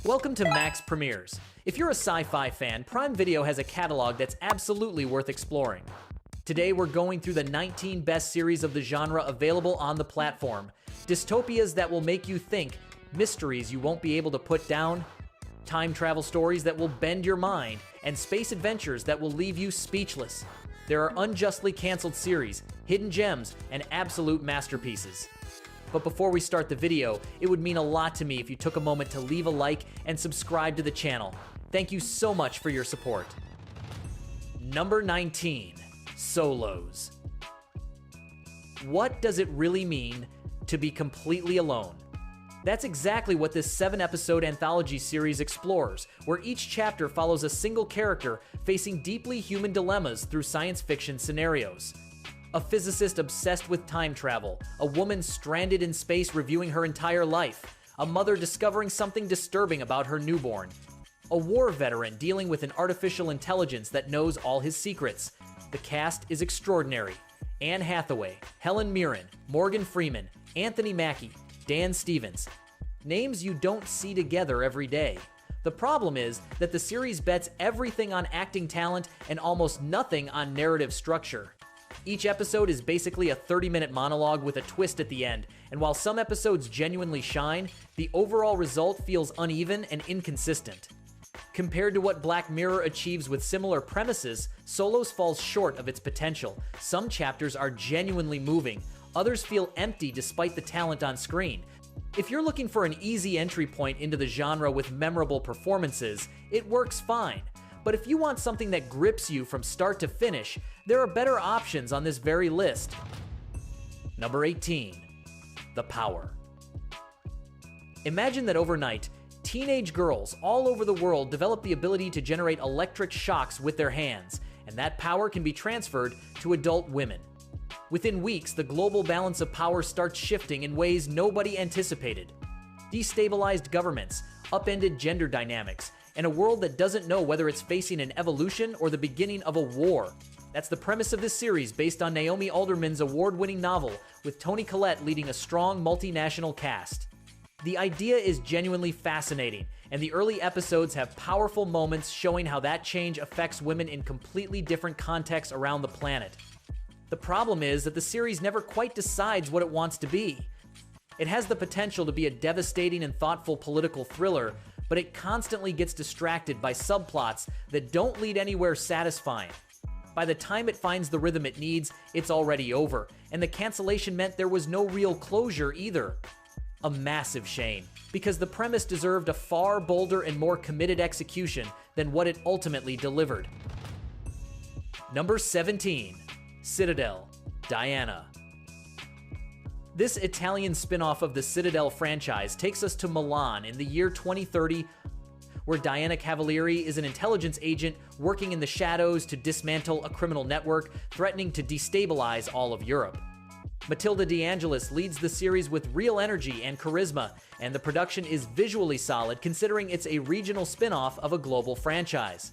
Welcome to Max Premieres. If you're a sci-fi fan, Prime Video has a catalog that's absolutely worth exploring. Today we're going through the 19 best series of the genre available on the platform. Dystopias that will make you think, mysteries you won't be able to put down, time travel stories that will bend your mind, and space adventures that will leave you speechless. There are unjustly canceled series, hidden gems, and absolute masterpieces. But before we start the video, it would mean a lot to me if you took a moment to leave a like and subscribe to the channel. Thank you so much for your support. Number 19, Solos. What does it really mean to be completely alone? That's exactly what this 7-episode anthology series explores, where each chapter follows a single character facing deeply human dilemmas through science fiction scenarios. A physicist obsessed with time travel, a woman stranded in space reviewing her entire life, a mother discovering something disturbing about her newborn, a war veteran dealing with an artificial intelligence that knows all his secrets. The cast is extraordinary. Anne Hathaway, Helen Mirren, Morgan Freeman, Anthony Mackie, Dan Stevens. Names you don't see together every day. The problem is that the series bets everything on acting talent and almost nothing on narrative structure. Each episode is basically a 30-minute monologue with a twist at the end, and while some episodes genuinely shine, the overall result feels uneven and inconsistent. Compared to what Black Mirror achieves with similar premises, Solos falls short of its potential. Some chapters are genuinely moving, others feel empty despite the talent on screen. If you're looking for an easy entry point into the genre with memorable performances, it works fine. But if you want something that grips you from start to finish, there are better options on this very list. Number 18, The Power. Imagine that overnight, teenage girls all over the world develop the ability to generate electric shocks with their hands, and that power can be transferred to adult women. Within weeks, the global balance of power starts shifting in ways nobody anticipated. Destabilized governments, upended gender dynamics, and a world that doesn't know whether it's facing an evolution or the beginning of a war. That's the premise of this series, based on Naomi Alderman's award-winning novel, with Toni Collette leading a strong multinational cast. The idea is genuinely fascinating, and the early episodes have powerful moments showing how that change affects women in completely different contexts around the planet. The problem is that the series never quite decides what it wants to be. It has the potential to be a devastating and thoughtful political thriller, but it constantly gets distracted by subplots that don't lead anywhere satisfying. By the time it finds the rhythm it needs, it's already over, and the cancellation meant there was no real closure either. A massive shame, because the premise deserved a far bolder and more committed execution than what it ultimately delivered. Number 17, Citadel, Diana. This Italian spin-off of the Citadel franchise takes us to Milan in the year 2030, where Diana Cavalieri is an intelligence agent working in the shadows to dismantle a criminal network threatening to destabilize all of Europe. Matilda De Angelis leads the series with real energy and charisma, and the production is visually solid considering it's a regional spin-off of a global franchise.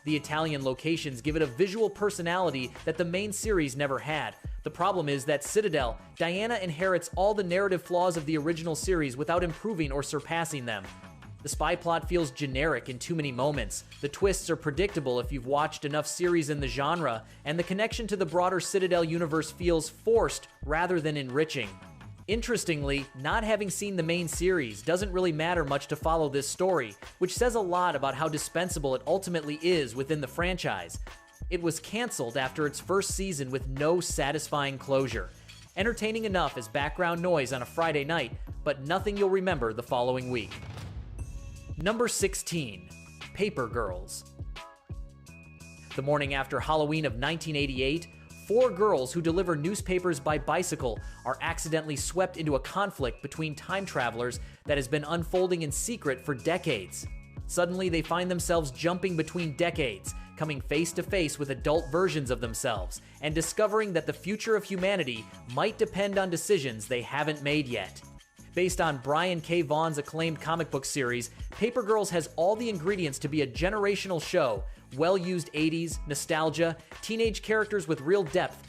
The Italian locations give it a visual personality that the main series never had. The problem is that Citadel, Diana inherits all the narrative flaws of the original series without improving or surpassing them. The spy plot feels generic in too many moments, the twists are predictable if you've watched enough series in the genre, and the connection to the broader Citadel universe feels forced rather than enriching. Interestingly, not having seen the main series doesn't really matter much to follow this story, which says a lot about how dispensable it ultimately is within the franchise. It was canceled after its first season with no satisfying closure. Entertaining enough as background noise on a Friday night, but nothing you'll remember the following week. Number 16, Paper Girls. The morning after Halloween of 1988, 4 girls who deliver newspapers by bicycle are accidentally swept into a conflict between time travelers that has been unfolding in secret for decades. Suddenly, they find themselves jumping between decades, coming face to face with adult versions of themselves, and discovering that the future of humanity might depend on decisions they haven't made yet. Based on Brian K. Vaughan's acclaimed comic book series, Paper Girls has all the ingredients to be a generational show: well-used 80s, nostalgia, teenage characters with real depth,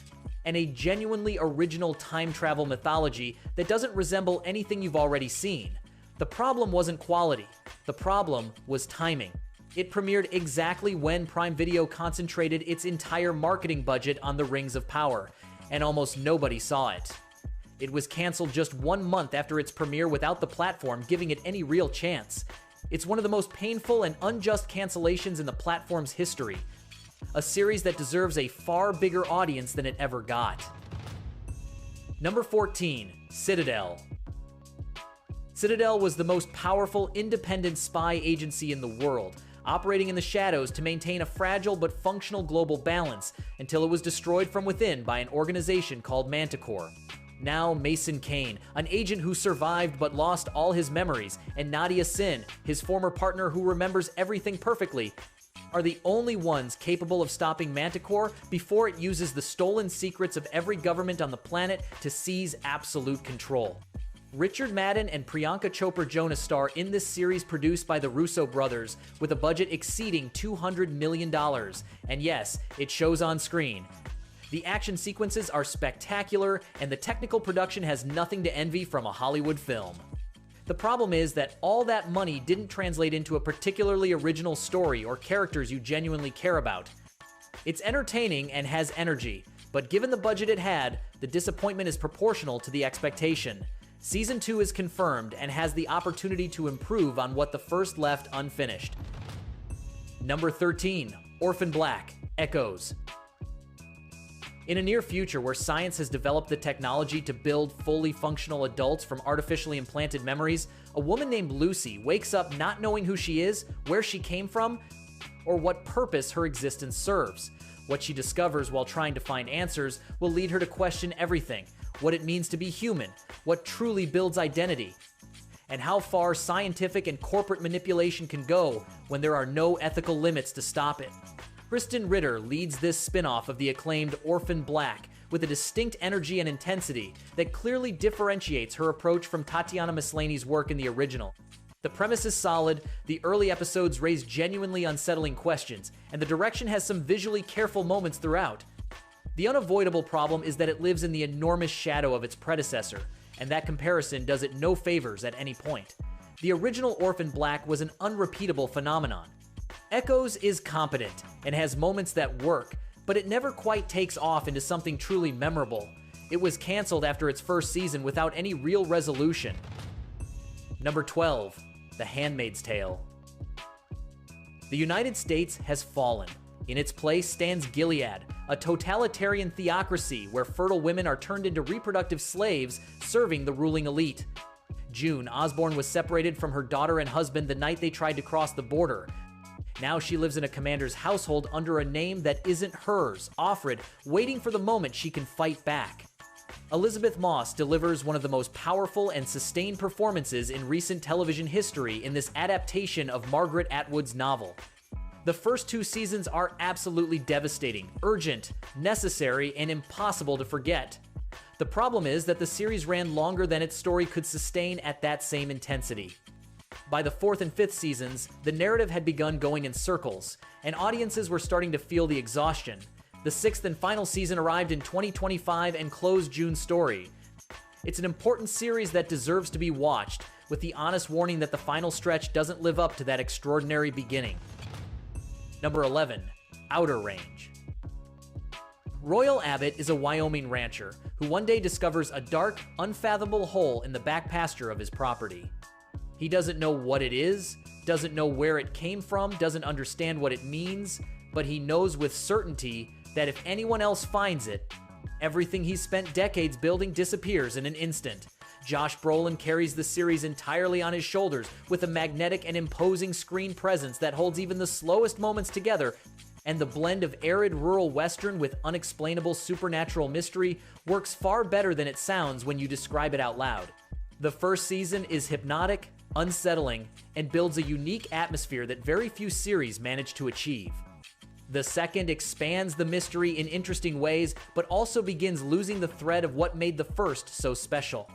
and a genuinely original time travel mythology that doesn't resemble anything you've already seen. The problem wasn't quality. The problem was timing. It premiered exactly when Prime Video concentrated its entire marketing budget on the Rings of Power, and almost nobody saw it. It was canceled just 1 month after its premiere without the platform giving it any real chance. It's one of the most painful and unjust cancellations in the platform's history. A series that deserves a far bigger audience than it ever got. Number 14, Citadel. Citadel was the most powerful independent spy agency in the world, operating in the shadows to maintain a fragile but functional global balance until it was destroyed from within by an organization called Manticore. Now Mason Kane, an agent who survived but lost all his memories, and Nadia Sin, his former partner who remembers everything perfectly, are the only ones capable of stopping Manticore before it uses the stolen secrets of every government on the planet to seize absolute control. Richard Madden and Priyanka Chopra Jonas star in this series produced by the Russo brothers with a budget exceeding $200 million. And yes, it shows on screen. The action sequences are spectacular, and the technical production has nothing to envy from a Hollywood film. The problem is that all that money didn't translate into a particularly original story or characters you genuinely care about. It's entertaining and has energy, but given the budget it had, the disappointment is proportional to the expectation. Season 2 is confirmed and has the opportunity to improve on what the first left unfinished. Number 13, Orphan Black, Echoes. In a near future where science has developed the technology to build fully functional adults from artificially implanted memories, a woman named Lucy wakes up not knowing who she is, where she came from, or what purpose her existence serves. What she discovers while trying to find answers will lead her to question everything: what it means to be human, what truly builds identity, and how far scientific and corporate manipulation can go when there are no ethical limits to stop it. Kristen Ritter leads this spin-off of the acclaimed Orphan Black with a distinct energy and intensity that clearly differentiates her approach from Tatiana Maslany's work in the original. The premise is solid, the early episodes raise genuinely unsettling questions, and the direction has some visually careful moments throughout. The unavoidable problem is that it lives in the enormous shadow of its predecessor, and that comparison does it no favors at any point. The original Orphan Black was an unrepeatable phenomenon. Echoes is competent and has moments that work, but it never quite takes off into something truly memorable. It was canceled after its first season without any real resolution. Number 12, The Handmaid's Tale. The United States has fallen. In its place stands Gilead, a totalitarian theocracy where fertile women are turned into reproductive slaves serving the ruling elite. June Osborne was separated from her daughter and husband the night they tried to cross the border. Now she lives in a commander's household under a name that isn't hers, Offred, waiting for the moment she can fight back. Elizabeth Moss delivers one of the most powerful and sustained performances in recent television history in this adaptation of Margaret Atwood's novel. The first 2 seasons are absolutely devastating, urgent, necessary, and impossible to forget. The problem is that the series ran longer than its story could sustain at that same intensity. By the 4th and 5th seasons, the narrative had begun going in circles, and audiences were starting to feel the exhaustion. The 6th and final season arrived in 2025 and closed June's story. It's an important series that deserves to be watched, with the honest warning that the final stretch doesn't live up to that extraordinary beginning. Number 11, Outer Range. Royal Abbott is a Wyoming rancher who one day discovers a dark, unfathomable hole in the back pasture of his property. He doesn't know what it is, doesn't know where it came from, doesn't understand what it means, but he knows with certainty that if anyone else finds it, everything he's spent decades building disappears in an instant. Josh Brolin carries the series entirely on his shoulders with a magnetic and imposing screen presence that holds even the slowest moments together, and the blend of arid rural western with unexplainable supernatural mystery works far better than it sounds when you describe it out loud. The first season is hypnotic, unsettling, and builds a unique atmosphere that very few series manage to achieve. The second expands the mystery in interesting ways, but also begins losing the thread of what made the first so special.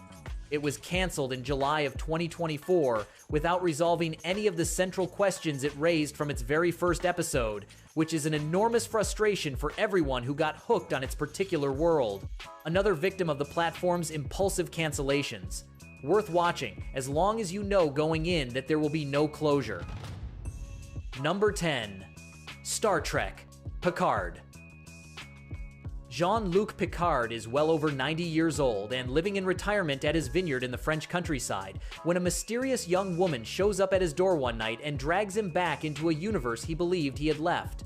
It was canceled in July of 2024 without resolving any of the central questions it raised from its very first episode, which is an enormous frustration for everyone who got hooked on its particular world. Another victim of the platform's impulsive cancellations. Worth watching, as long as you know going in that there will be no closure. Number 10. Star Trek: Picard. Jean-Luc Picard is well over 90 years old and living in retirement at his vineyard in the French countryside when a mysterious young woman shows up at his door one night and drags him back into a universe he believed he had left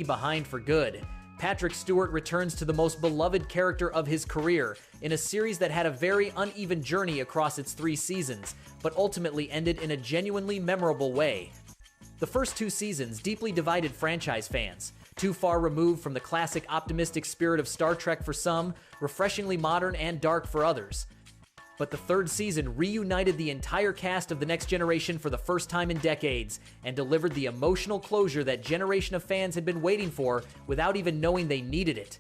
behind for good. Patrick Stewart returns to the most beloved character of his career in a series that had a very uneven journey across its 3 seasons, but ultimately ended in a genuinely memorable way. The first 2 seasons deeply divided franchise fans, too far removed from the classic optimistic spirit of Star Trek for some, refreshingly modern and dark for others. But the 3rd season reunited the entire cast of The Next Generation for the first time in decades and delivered the emotional closure that generation of fans had been waiting for without even knowing they needed it.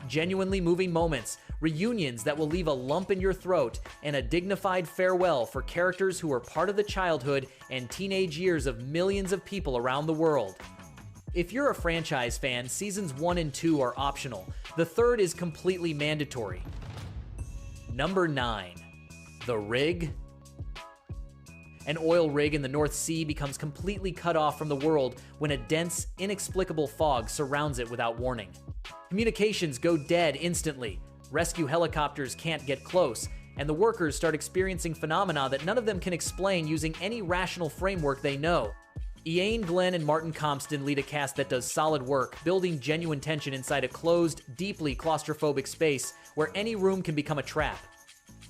Genuinely moving moments, reunions that will leave a lump in your throat, and a dignified farewell for characters who were part of the childhood and teenage years of millions of people around the world. If you're a franchise fan, seasons 1 and 2 are optional. The 3rd is completely mandatory. Number 9. The Rig. An oil rig in the North Sea becomes completely cut off from the world when a dense, inexplicable fog surrounds it without warning. Communications go dead instantly, rescue helicopters can't get close, and the workers start experiencing phenomena that none of them can explain using any rational framework they know. Ian Glenn and Martin Compston lead a cast that does solid work, building genuine tension inside a closed, deeply claustrophobic space where any room can become a trap.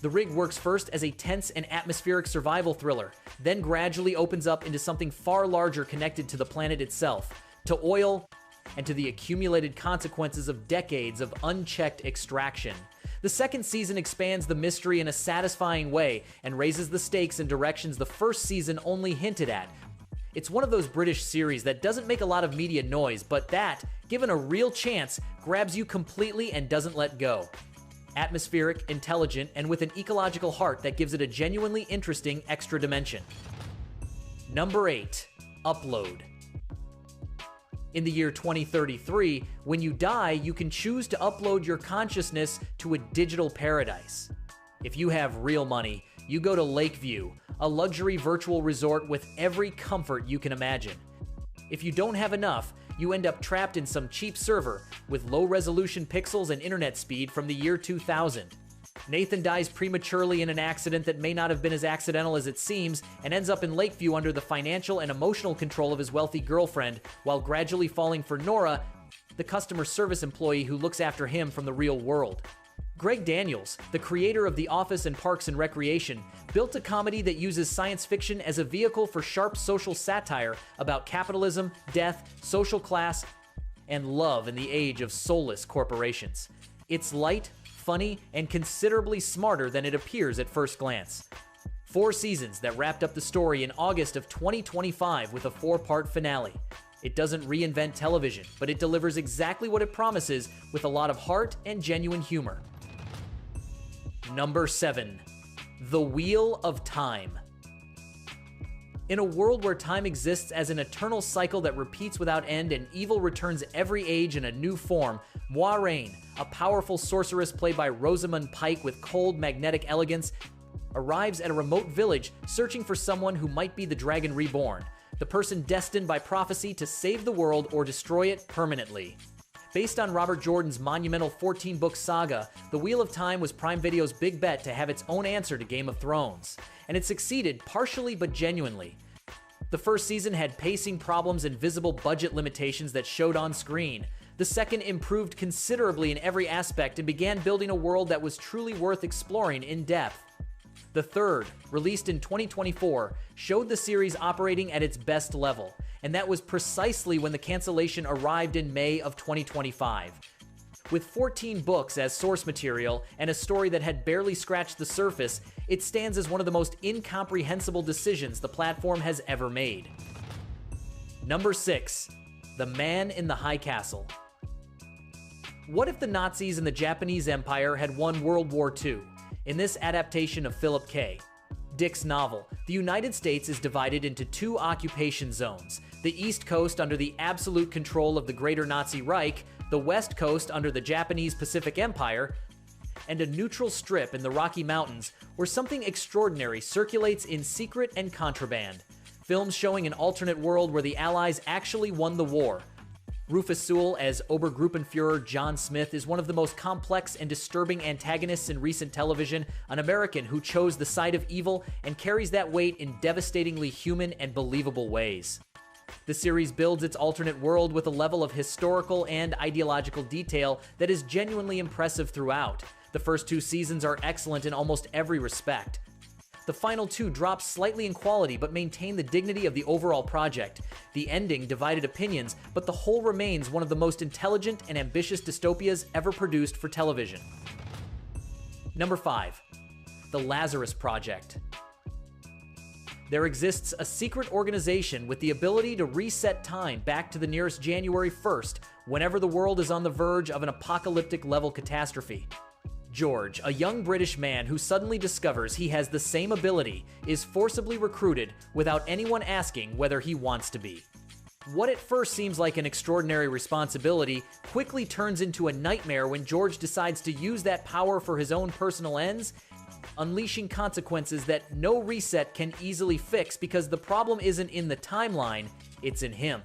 The Rig works first as a tense and atmospheric survival thriller, then gradually opens up into something far larger connected to the planet itself, to oil, and to the accumulated consequences of decades of unchecked extraction. The 2nd season expands the mystery in a satisfying way and raises the stakes in directions the 1st season only hinted at. It's one of those British series that doesn't make a lot of media noise, but that, given a real chance, grabs you completely and doesn't let go. Atmospheric, intelligent, and with an ecological heart that gives it a genuinely interesting extra dimension. Number 8. Upload. In the year 2033, when you die, you can choose to upload your consciousness to a digital paradise. If you have real money, you go to Lakeview, a luxury virtual resort with every comfort you can imagine. If you don't have enough, you end up trapped in some cheap server with low-resolution pixels and internet speed from the year 2000. Nathan dies prematurely in an accident that may not have been as accidental as it seems and ends up in Lakeview under the financial and emotional control of his wealthy girlfriend while gradually falling for Nora, the customer service employee who looks after him from the real world. Greg Daniels, the creator of The Office and Parks and Recreation, built a comedy that uses science fiction as a vehicle for sharp social satire about capitalism, death, social class, and love in the age of soulless corporations. It's light, funny, and considerably smarter than it appears at first glance. 4 seasons that wrapped up the story in August of 2025 with a 4-part finale. It doesn't reinvent television, but it delivers exactly what it promises with a lot of heart and genuine humor. Number 7. The Wheel of Time. In a world where time exists as an eternal cycle that repeats without end and evil returns every age in a new form, Moiraine, a powerful sorceress played by Rosamund Pike with cold, magnetic elegance, arrives at a remote village searching for someone who might be the Dragon Reborn, the person destined by prophecy to save the world or destroy it permanently. Based on Robert Jordan's monumental 14-book saga, The Wheel of Time was Prime Video's big bet to have its own answer to Game of Thrones, and it succeeded partially but genuinely. The first season had pacing problems and visible budget limitations that showed on screen. The second improved considerably in every aspect and began building a world that was truly worth exploring in depth. The third, released in 2024, showed the series operating at its best level, and that was precisely when the cancellation arrived in May of 2025. With 14 books as source material and a story that had barely scratched the surface, it stands as one of the most incomprehensible decisions the platform has ever made. Number 6. The Man in the High Castle. What if the Nazis and the Japanese Empire had won World War II? In this adaptation of Philip K. Dick's novel, the United States is divided into 2 occupation zones, the East Coast under the absolute control of the Greater Nazi Reich, the West Coast under the Japanese Pacific Empire, and a neutral strip in the Rocky Mountains where something extraordinary circulates in secret and contraband. Films showing an alternate world where the Allies actually won the war. Rufus Sewell as Obergruppenführer John Smith is one of the most complex and disturbing antagonists in recent television, an American who chose the side of evil and carries that weight in devastatingly human and believable ways. The series builds its alternate world with a level of historical and ideological detail that is genuinely impressive throughout. The first 2 seasons are excellent in almost every respect. The final 2 drop slightly in quality but maintain the dignity of the overall project. The ending divided opinions, but the whole remains one of the most intelligent and ambitious dystopias ever produced for television. Number 5. The Lazarus Project. There exists a secret organization with the ability to reset time back to the nearest January 1st whenever the world is on the verge of an apocalyptic-level catastrophe. George, a young British man who suddenly discovers he has the same ability, is forcibly recruited without anyone asking whether he wants to be. What at first seems like an extraordinary responsibility quickly turns into a nightmare when George decides to use that power for his own personal ends, unleashing consequences that no reset can easily fix because the problem isn't in the timeline, it's in him.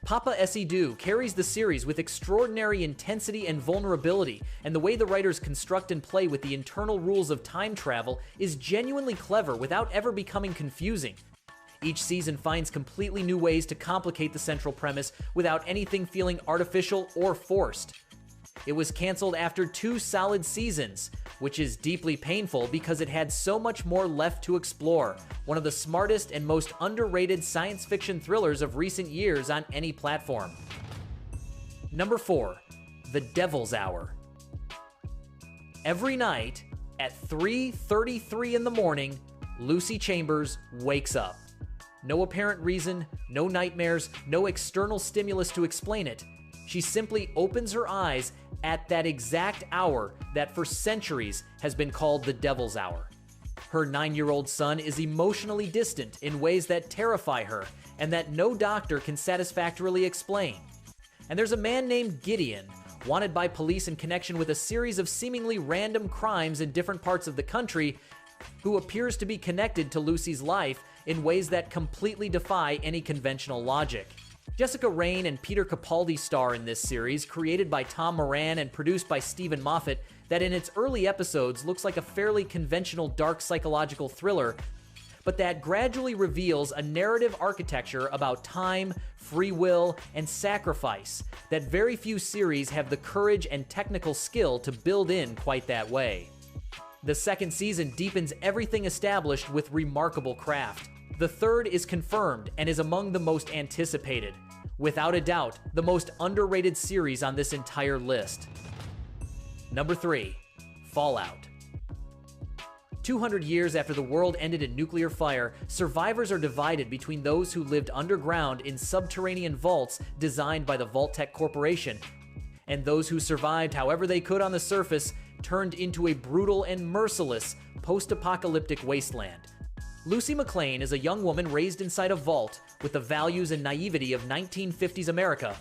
Papa Essidou carries the series with extraordinary intensity and vulnerability, and the way the writers construct and play with the internal rules of time travel is genuinely clever without ever becoming confusing. Each season finds completely new ways to complicate the central premise without anything feeling artificial or forced. It was canceled after 2 solid seasons, which is deeply painful because it had so much more left to explore. One of the smartest and most underrated science fiction thrillers of recent years on any platform. Number 4. The Devil's Hour. Every night at 3:33 in the morning, Lucy Chambers wakes up. No apparent reason, no nightmares, no external stimulus to explain it. She simply opens her eyes at that exact hour that for centuries has been called the Devil's Hour. Her 9-year-old son is emotionally distant in ways that terrify her and that no doctor can satisfactorily explain. And there's a man named Gideon, wanted by police in connection with a series of seemingly random crimes in different parts of the country, who appears to be connected to Lucy's life in ways that completely defy any conventional logic. Jessica Raine and Peter Capaldi star in this series, created by Tom Moran and produced by Stephen Moffat, that in its early episodes looks like a fairly conventional dark psychological thriller, but that gradually reveals a narrative architecture about time, free will, and sacrifice that very few series have the courage and technical skill to build in quite that way. The second season deepens everything established with remarkable craft. The third is confirmed and is among the most anticipated. Without a doubt, the most underrated series on this entire list. Number 3. Fallout. 200 years after the world ended in nuclear fire, survivors are divided between those who lived underground in subterranean vaults designed by the Vault-Tec Corporation, and those who survived however they could on the surface, turned into a brutal and merciless post-apocalyptic wasteland. Lucy McLean is a young woman raised inside a vault with the values and naivety of 1950s America,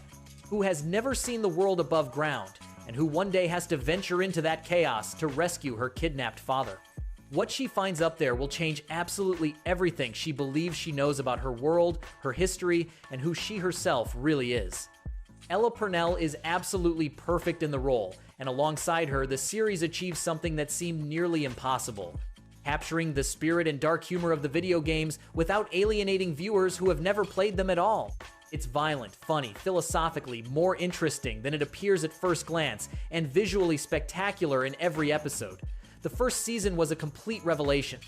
who has never seen the world above ground, and who one day has to venture into that chaos to rescue her kidnapped father. What she finds up there will change absolutely everything she believes she knows about her world, her history, and who she herself really is. Ella Purnell is absolutely perfect in the role, and alongside her, the series achieves something that seemed nearly impossible: capturing the spirit and dark humor of the video games without alienating viewers who have never played them at all. It's violent, funny, philosophically more interesting than it appears at first glance, and visually spectacular in every episode. The first season was a complete revelation.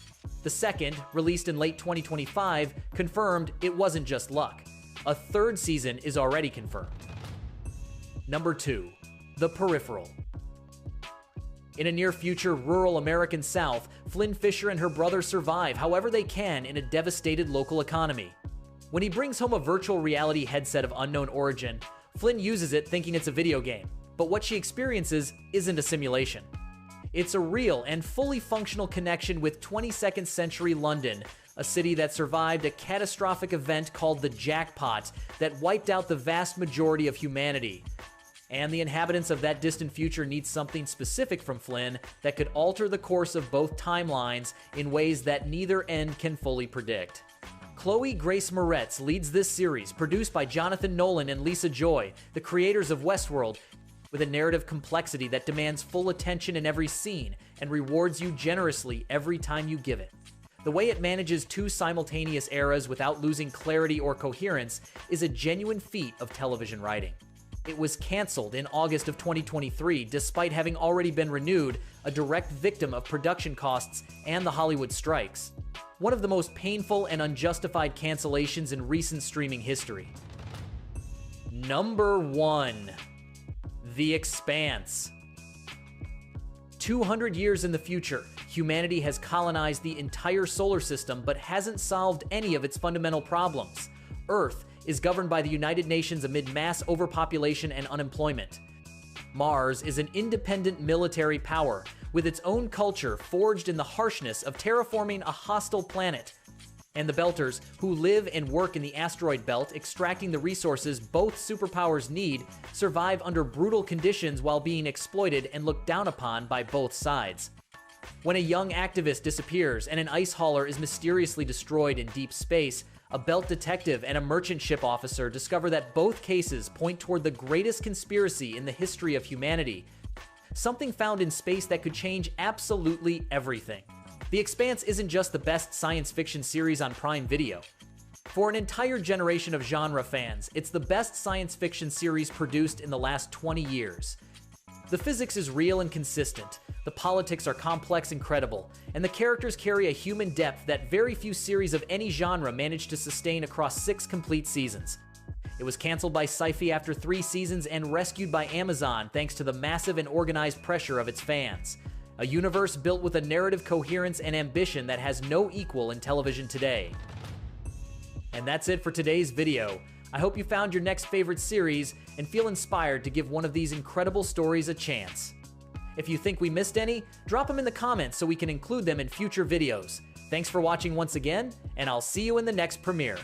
The second, released in late 2025, confirmed it wasn't just luck. A third season is already confirmed. Number 2. The Peripheral. In a near-future rural American South, Flynn Fisher and her brother survive however they can in a devastated local economy. When he brings home a virtual reality headset of unknown origin, Flynn uses it thinking it's a video game, but what she experiences isn't a simulation. It's a real and fully functional connection with 22nd century London, a city that survived a catastrophic event called the Jackpot that wiped out the vast majority of humanity. and the inhabitants of that distant future need something specific from Flynn that could alter the course of both timelines in ways that neither end can fully predict. Chloe Grace Moretz leads this series, produced by Jonathan Nolan and Lisa Joy, the creators of Westworld, with a narrative complexity that demands full attention in every scene and rewards you generously every time you give it. The way it manages two simultaneous eras without losing clarity or coherence is a genuine feat of television writing. It was canceled in August of 2023, despite having already been renewed, a direct victim of production costs and the Hollywood strikes. One of the most painful and unjustified cancellations in recent streaming history. Number 1. The Expanse. 200 years in the future, humanity has colonized the entire solar system but hasn't solved any of its fundamental problems. Earth is governed by the United Nations amid mass overpopulation and unemployment. Mars is an independent military power, with its own culture forged in the harshness of terraforming a hostile planet. And the Belters, who live and work in the asteroid belt extracting the resources both superpowers need, survive under brutal conditions while being exploited and looked down upon by both sides. When a young activist disappears and an ice hauler is mysteriously destroyed in deep space, a belt detective and a merchant ship officer discover that both cases point toward the greatest conspiracy in the history of humanity, something found in space that could change absolutely everything. The Expanse isn't just the best science fiction series on Prime Video. For an entire generation of genre fans, it's the best science fiction series produced in the last 20 years. The physics is real and consistent, the politics are complex and credible, and the characters carry a human depth that very few series of any genre manage to sustain across 6 complete seasons. It was canceled by Sci-Fi after 3 seasons and rescued by Amazon thanks to the massive and organized pressure of its fans. A universe built with a narrative coherence and ambition that has no equal in television today. And that's it for today's video. I hope you found your next favorite series and feel inspired to give one of these incredible stories a chance. If you think we missed any, drop them in the comments so we can include them in future videos. Thanks for watching once again, and I'll see you in the next premiere.